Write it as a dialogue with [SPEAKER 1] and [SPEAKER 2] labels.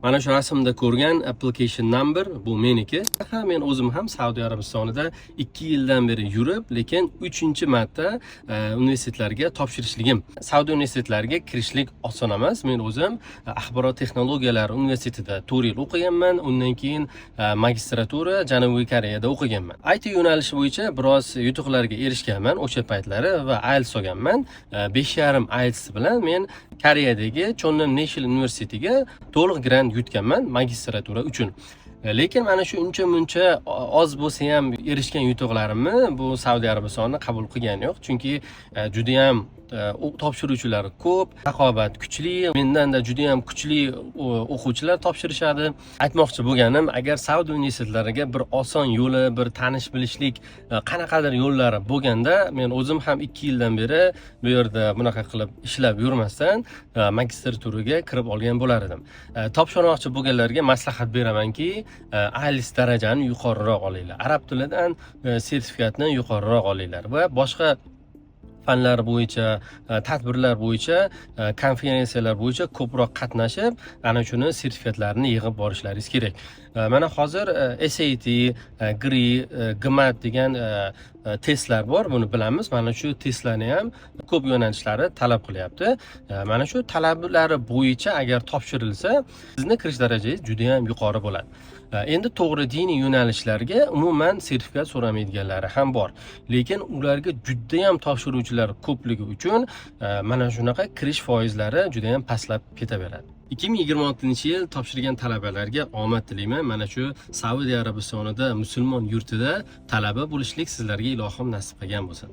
[SPEAKER 1] Mana shu rasmda ko'rgan application number bu meniki. Men o'zim ham Saudiya Arabistonida 2 yildan beri yurib, lekin 3-marta universitetlarga topshirishligim. Saudiya universitetlariga kirishlik oson emas. Men o'zim axborot texnologiyalari universitetida 4 yil o'qiganman. Undan keyin magistratura Janubiy Koreyada o'qiganman. IT yo'nalishi bo'yicha biroz yutuqlarga erishganman o'sha paytlari va IELTS olganman. 5,5 IELTS bilan men Koreyadagi Chonnam National University'ga to'liq grant yutganman magistratura uchun. Lekin mana shu uncha-muncha oz bo'lsa ham erishgan yutuqlarimni bu Saudiya Arabistoni qabul qilgani yo'q. Chunki juda ham topshiruvchilar ko'p, raqobat kuchli, mendanda juda ham kuchli o'quvchilar topshirishadi. Aytmoqchi bo'lganim, agar Saudiya universitetlariga bir oson yo'li, bir tanish bilishlik qanaqadir yo'llari bo'lganda, men o'zim ham 2 yildan beri bu yerda bunaqa qilib ishlab yurmasdan magistraturaga kirib olgan bo'lar edim. Topshirmoqchi bo'lganlarga maslahat beramanki, IELTS darajani yuqoriroq olinglar. Arab tilidan sertifikatni yuqoriroq olinglar va boshqa fanlar bo'yicha, tadbirlar bo'yicha, konferensiyalar bo'yicha ko'proq qatnashib, ana shuni sertifikatlarini yig'ib borishlaringiz kerak. Mana hozir SAT, GRE, GMAT degan testlar bor, buni bilamiz. Mana shu testlarni ham ko'p yo'nalishlari talab qilyapti. Mana shu talablari bo'yicha agar topshirilsa, sizni kirish darajangiz juda ham yuqori bo'ladi. Endi to'g'ri diniy yo'nalishlarga umuman sertifikat so'ramaydiganlari ham bor. Lekin ularga juda ham topshiruvchilar ko'pligi uchun mana shunaqa kirish foizlari juda ham pastlab ketaveradi. 2026-yil topshirgan talabalarga omad tilayman. Mana shu Saudiya Arabistonida musulmon yurtida talaba bo'lishlik sizlarga ilohim nasib qilgan bo'lsin.